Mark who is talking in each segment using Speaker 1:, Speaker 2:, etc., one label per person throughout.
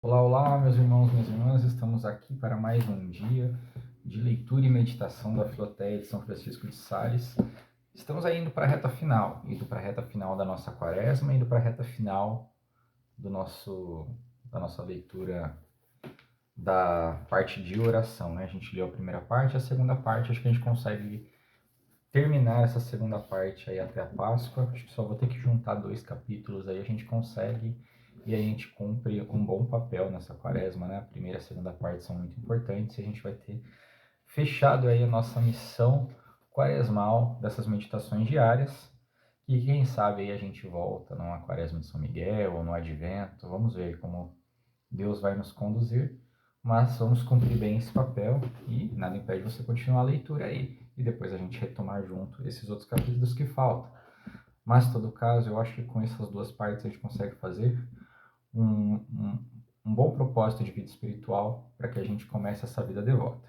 Speaker 1: Olá, olá, meus irmãos, minhas irmãs, estamos aqui para mais um dia de leitura e meditação da Filoteia de São Francisco de Sales. Estamos aí indo para a reta final, da nossa quaresma, indo para a reta final da nossa leitura da parte de oração, né? A gente leu a primeira parte, a segunda parte, acho que a gente consegue terminar essa segunda parte aí até a Páscoa. Acho que só vou ter que juntar 2 capítulos aí, a gente consegue e a gente cumpre um bom papel nessa quaresma, né? A primeira e a segunda parte são muito importantes e a gente vai ter fechado aí a nossa missão quaresmal dessas meditações diárias. E quem sabe aí a gente volta numa quaresma de São Miguel ou no Advento, vamos ver como Deus vai nos conduzir, mas vamos cumprir bem esse papel e nada impede você continuar a leitura aí e depois a gente retomar junto esses outros capítulos que faltam. Mas, em todo caso, eu acho que com essas 2 partes a gente consegue fazer um, um, um bom propósito de vida espiritual para que a gente comece essa vida devota.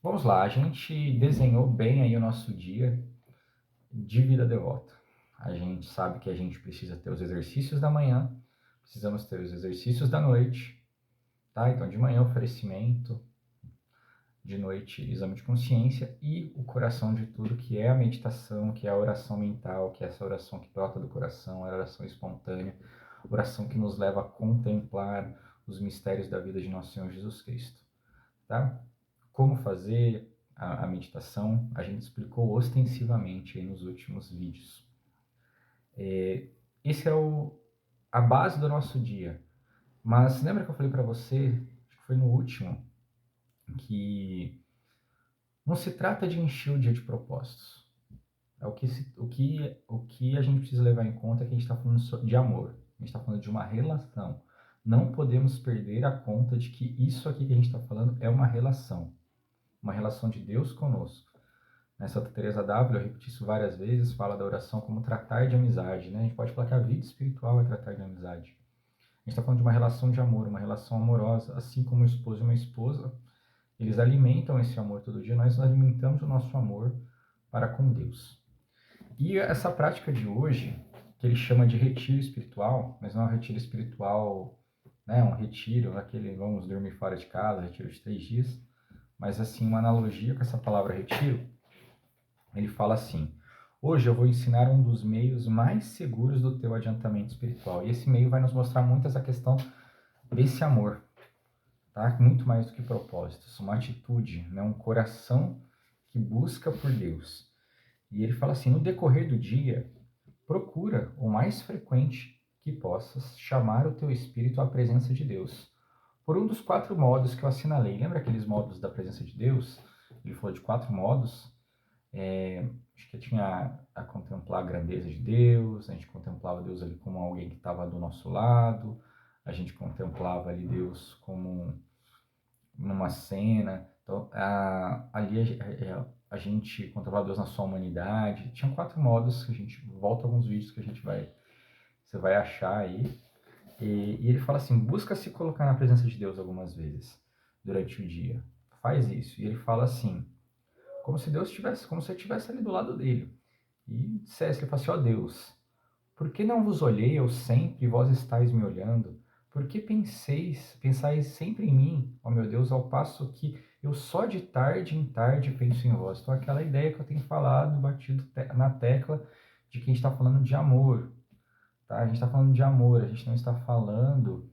Speaker 1: Vamos lá, a gente desenhou bem aí o nosso dia de vida devota. A gente sabe que a gente precisa ter os exercícios da manhã, precisamos ter os exercícios da noite, tá? Então, de manhã, oferecimento, de noite, exame de consciência e o coração de tudo, que é a meditação, que é a oração mental, que é essa oração que brota do coração, a oração espontânea, oração que nos leva a contemplar os mistérios da vida de nosso Senhor Jesus Cristo, tá? Como fazer a meditação, a gente explicou ostensivamente aí nos últimos vídeos. Esse é a base do nosso dia. Mas lembra que eu falei para você, acho que foi no último, que não se trata de encher o dia de propósitos. O que a gente precisa levar em conta é que a gente está falando de amor. A gente está falando de uma relação. Não podemos perder a conta de que isso aqui que a gente está falando é uma relação. Uma relação de Deus conosco. Santa Teresa d'Ávila, eu repeti isso várias vezes, fala da oração como tratar de amizade. Né? A gente pode falar que a vida espiritual é tratar de amizade. A gente está falando de uma relação de amor, uma relação amorosa, assim como o esposo e uma esposa, eles alimentam esse amor todo dia, nós alimentamos o nosso amor para com Deus. E essa prática de hoje, que ele chama de retiro espiritual, mas não é um retiro espiritual, né, um retiro, aquele vamos dormir fora de casa, retiro de 3 dias, mas assim, uma analogia com essa palavra retiro, ele fala assim: hoje eu vou ensinar um dos meios mais seguros do teu adiantamento espiritual. E esse meio vai nos mostrar muito essa questão desse amor, tá? Muito mais do que propósitos, uma atitude, né? Um coração que busca por Deus. E ele fala assim: no decorrer do dia, procura o mais frequente que possas chamar o teu espírito à presença de Deus. Por um dos 4 modos que eu assinalei. Lembra aqueles modos da presença de Deus? Ele falou de 4 modos. Acho que tinha a contemplar a grandeza de Deus, a gente contemplava Deus ali como alguém que estava do nosso lado, a gente contemplava ali Deus como numa cena. Então, ali a gente contemplava Deus na sua humanidade. Tinha 4 modos que a gente volta a alguns vídeos que você vai achar aí. E ele fala assim: busca se colocar na presença de Deus algumas vezes durante o dia. Faz isso. E ele fala assim, como se Deus tivesse, como se eu estivesse ali do lado dele. E dissesse, ele fala assim: ó Deus, por que não vos olhei eu sempre e vós estáis me olhando? Por que pensais sempre em mim, ó meu Deus, ao passo que eu só de tarde em tarde penso em vós? Então, aquela ideia que eu tenho falado, batido na tecla, de que a gente está falando de amor, tá? A gente está falando de amor, a gente não está falando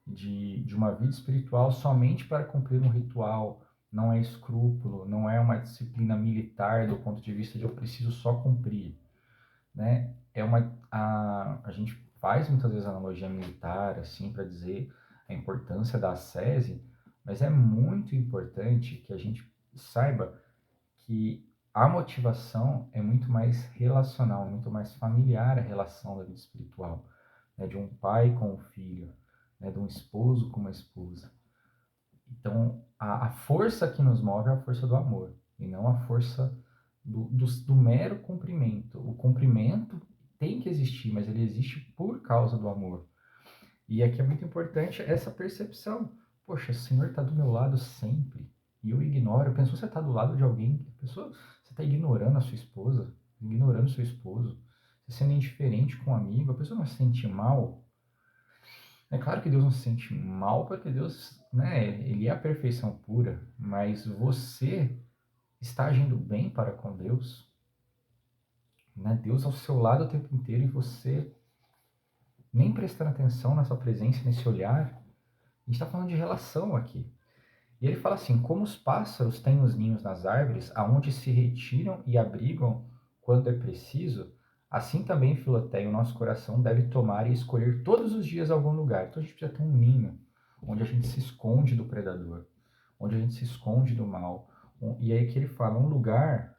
Speaker 1: de uma vida espiritual somente para cumprir um ritual. Não é escrúpulo, não é uma disciplina militar do ponto de vista de eu preciso só cumprir, né? A gente faz muitas vezes analogia militar, assim, para dizer a importância da ascese, mas é muito importante que a gente saiba que a motivação é muito mais relacional, muito mais familiar a relação da vida espiritual, né? De um pai com o filho, né? De um esposo com uma esposa. Então, a força que nos move é a força do amor, e não a força do mero cumprimento. O cumprimento tem que existir, mas ele existe por causa do amor. E aqui é muito importante essa percepção. Poxa, o Senhor está do meu lado sempre, e eu ignoro. Pensou você está do lado de alguém, pessoa, você está ignorando a sua esposa, ignorando o seu esposo, você sendo indiferente com um amigo, a pessoa não se sente mal. É claro que Deus não se sente mal, porque Deus, né, ele é a perfeição pura, mas você está agindo bem para com Deus, né? Deus ao seu lado o tempo inteiro e você nem prestando atenção na sua presença, nesse olhar. A gente está falando de relação aqui. E ele fala assim: como os pássaros têm os ninhos nas árvores, aonde se retiram e abrigam quando é preciso, assim também, Filoteia, o nosso coração deve tomar e escolher todos os dias algum lugar. Então a gente precisa ter um ninho, onde a gente se esconde do predador, onde a gente se esconde do mal. E aí que ele fala, um lugar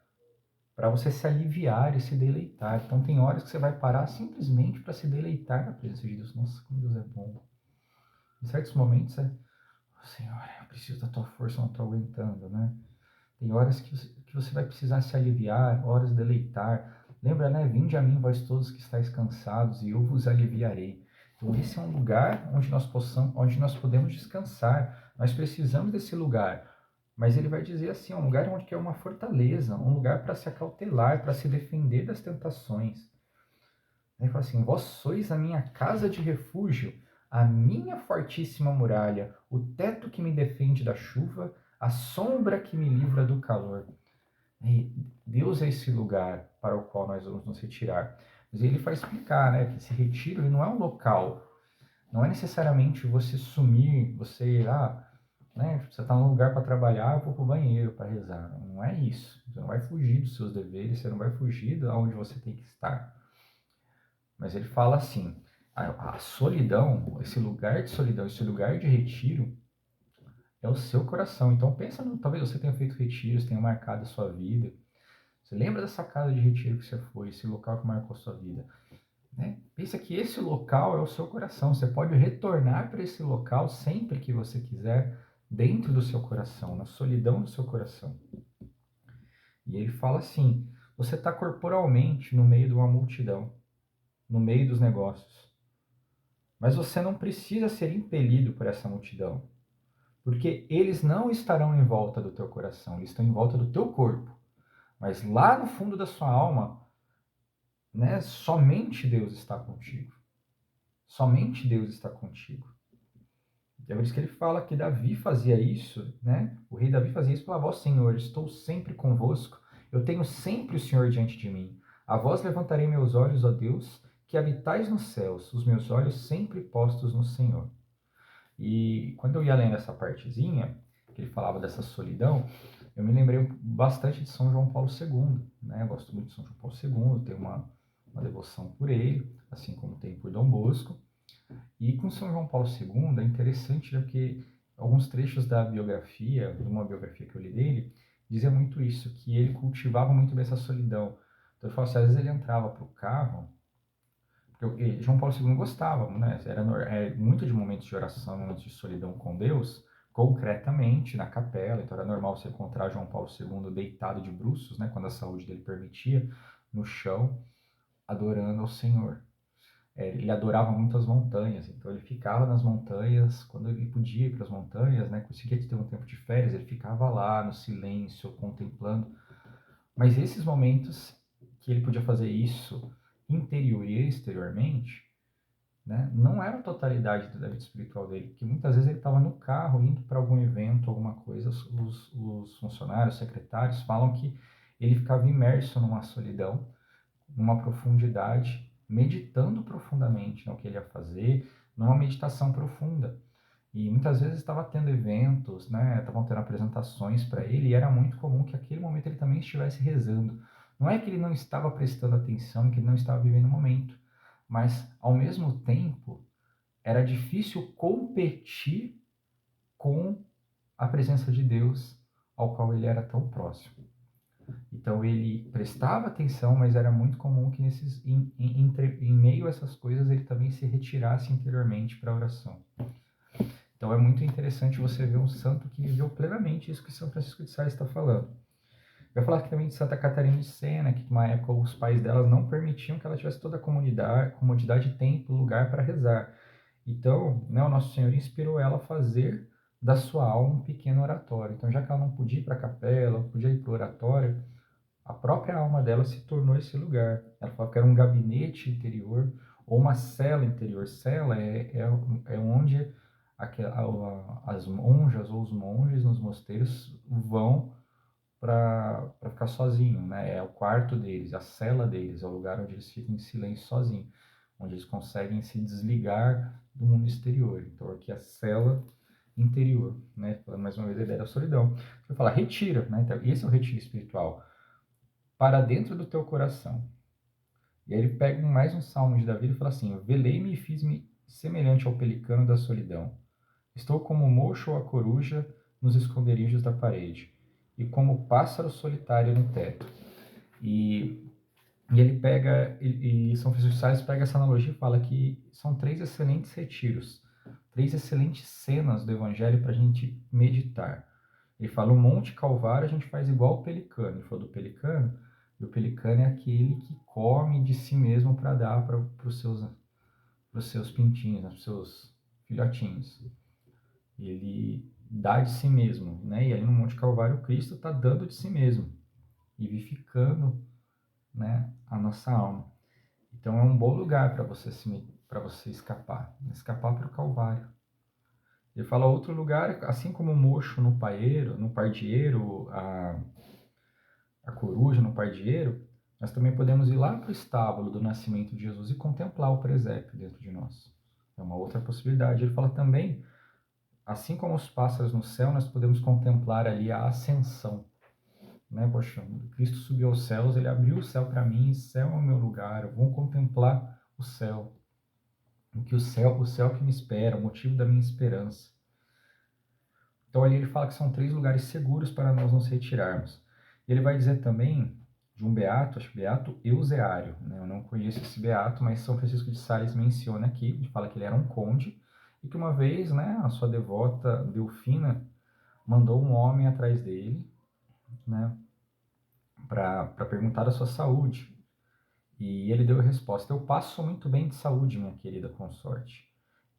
Speaker 1: para você se aliviar e se deleitar. Então tem horas que você vai parar simplesmente para se deleitar na presença de Deus. Nossa, como Deus é bom. Em certos momentos é, Senhor, eu preciso da tua força, eu não estou aguentando, né? Tem horas que você vai precisar se aliviar, horas de deleitar. Lembra, né? Vinde a mim, vós todos que estáis cansados, e eu vos aliviarei. Então, esse é um lugar onde nós podemos descansar. Nós precisamos desse lugar. Mas ele vai dizer assim, um lugar onde que é uma fortaleza, um lugar para se acautelar, para se defender das tentações. Ele fala assim: vós sois a minha casa de refúgio, a minha fortíssima muralha, o teto que me defende da chuva, a sombra que me livra do calor. E Deus é esse lugar para o qual nós vamos nos retirar. Mas ele vai explicar, né, que esse retiro ele não é um local, não é necessariamente você sumir, né, você está num lugar para trabalhar, eu vou para o banheiro para rezar. Não é isso. Você não vai fugir dos seus deveres, você não vai fugir de onde você tem que estar. Mas ele fala assim: a solidão, esse lugar de solidão, esse lugar de retiro, é o seu coração. Então pensa, talvez você tenha feito retiros, tenha marcado a sua vida. Você lembra dessa casa de retiro que você foi, esse local que marcou a sua vida, né? Pensa que esse local é o seu coração. Você pode retornar para esse local sempre que você quiser, dentro do seu coração, na solidão do seu coração. E ele fala assim: você está corporalmente no meio de uma multidão, no meio dos negócios. Mas você não precisa ser impelido por essa multidão, porque eles não estarão em volta do teu coração, eles estão em volta do teu corpo. Mas lá no fundo da sua alma, né, somente Deus está contigo. Somente Deus está contigo. É por isso que ele fala que Davi fazia isso, né? O rei Davi fazia isso, falava: ó Senhor, estou sempre convosco, eu tenho sempre o Senhor diante de mim. A vós levantarei meus olhos, ó Deus, que habitais nos céus, os meus olhos sempre postos no Senhor. E quando eu ia lendo essa partezinha, que ele falava dessa solidão, eu me lembrei bastante de São João Paulo II, né? Eu gosto muito de São João Paulo II, tenho uma devoção por ele, assim como tem por Dom Bosco. E com São João Paulo II é interessante, né, porque alguns trechos da biografia, de uma biografia que eu li dele, dizia muito isso, que ele cultivava muito bem essa solidão. Então, eu falo assim, às vezes ele entrava para o carro, porque João Paulo II gostava, né, era muito de momentos de oração, momentos de solidão com Deus, concretamente na capela, então era normal você encontrar João Paulo II deitado de bruços, né, quando a saúde dele permitia, no chão, adorando ao Senhor. Ele adorava muito as montanhas, então ele ficava nas montanhas, quando ele podia ir para as montanhas, né, conseguia ter um tempo de férias, ele ficava lá no silêncio, contemplando. Mas esses momentos que ele podia fazer isso interior e exteriormente, né, não era a totalidade da vida espiritual dele, porque muitas vezes ele estava no carro indo para algum evento, alguma coisa, os funcionários, os secretários falam que ele ficava imerso numa solidão, numa profundidade, meditando profundamente no que ele ia fazer, numa meditação profunda. E muitas vezes estava tendo eventos, né? Estavam tendo apresentações para ele, e era muito comum que aquele momento ele também estivesse rezando. Não é que ele não estava prestando atenção, que ele não estava vivendo o momento, mas ao mesmo tempo era difícil competir com a presença de Deus ao qual ele era tão próximo. Então ele prestava atenção, mas era muito comum que em meio a essas coisas ele também se retirasse interiormente para a oração. Então é muito interessante você ver um santo que viveu plenamente isso que São Francisco de Sales está falando. Eu ia falar aqui também de Santa Catarina de Sena, que numa época os pais delas não permitiam que ela tivesse toda a comodidade, tempo, lugar para rezar. Então, né, o Nosso Senhor inspirou ela a fazer da sua alma um pequeno oratório. Então, já que ela não podia ir para a capela, não podia ir para o oratório, a própria alma dela se tornou esse lugar. Ela falava que era um gabinete interior ou uma cela interior. Cela é onde as monjas ou os monges nos mosteiros vão para ficar sozinho, né? É o quarto deles, a cela deles, é o lugar onde eles ficam em silêncio sozinhos, onde eles conseguem se desligar do mundo exterior. Então aqui é a cela interior, né? Mais uma vez a ideia da solidão. Você fala, retira, né? Então esse é o retiro espiritual, para dentro do teu coração. E aí ele pega mais um salmo de Davi e fala assim: velei-me e fiz-me semelhante ao pelicano da solidão. Estou como o mocho ou a coruja nos esconderijos da parede, e como o pássaro solitário no teto. E ele pega, e São Francisco de Sales pega essa analogia e fala que são 3 excelentes retiros, 3 excelentes cenas do Evangelho para a gente meditar. Ele fala, o Monte Calvário a gente faz igual o pelicano. Ele falou do pelicano, e o pelicano é aquele que come de si mesmo para dar para os seus pintinhos, para os seus filhotinhos. Ele dá de si mesmo, né? E ali no Monte Calvário, Cristo está dando de si mesmo, vivificando, né, a nossa alma. Então é um bom lugar para você escapar para o Calvário. Ele fala outro lugar, assim como o mocho no pardieiro, a coruja no pardieiro, nós também podemos ir lá para o estábulo do nascimento de Jesus e contemplar o presépio dentro de nós. É uma outra possibilidade. Ele fala também, assim como os pássaros no céu, nós podemos contemplar ali a ascensão. Né? Poxa, Cristo subiu aos céus, ele abriu o céu para mim, céu é o meu lugar, eu vou contemplar o céu. O céu que me espera, o motivo da minha esperança. Então ali ele fala que são 3 lugares seguros para nós nos retirarmos. Ele vai dizer também de um beato, acho que beato Euseário, né? Eu não conheço esse beato, mas São Francisco de Sales menciona aqui, ele fala que ele era um conde, e que uma vez, né, a sua devota Delfina mandou um homem atrás dele, né, para perguntar a sua saúde. E ele deu a resposta: eu passo muito bem de saúde, minha querida consorte.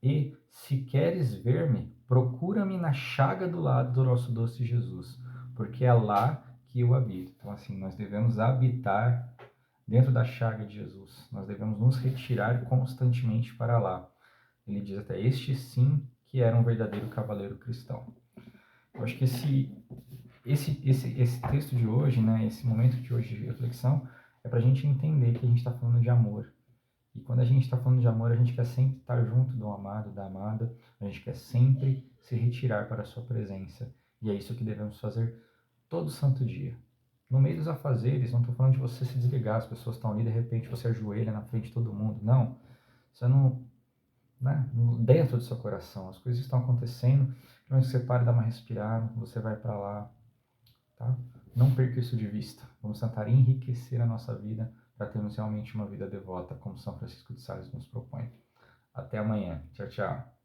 Speaker 1: E, se queres ver-me, procura-me na chaga do lado do nosso doce Jesus, porque é lá que eu habito. Então, assim, nós devemos habitar dentro da chaga de Jesus. Nós devemos nos retirar constantemente para lá. Ele diz até, este sim que era um verdadeiro cavaleiro cristão. Eu acho que esse texto de hoje, né, esse momento de hoje de reflexão, é para a gente entender que a gente está falando de amor. E quando a gente está falando de amor, a gente quer sempre estar junto do amado, da amada, a gente quer sempre se retirar para a sua presença. E é isso que devemos fazer todo santo dia. No meio dos afazeres, não estou falando de você se desligar, as pessoas estão ali, de repente você ajoelha na frente de todo mundo. Não, você não, né, dentro do seu coração, as coisas estão acontecendo, que você para, dá uma respirada, você vai para lá, tá? Não perca isso de vista. Vamos tentar enriquecer a nossa vida para termos realmente uma vida devota, como São Francisco de Sales nos propõe. Até amanhã. Tchau, tchau.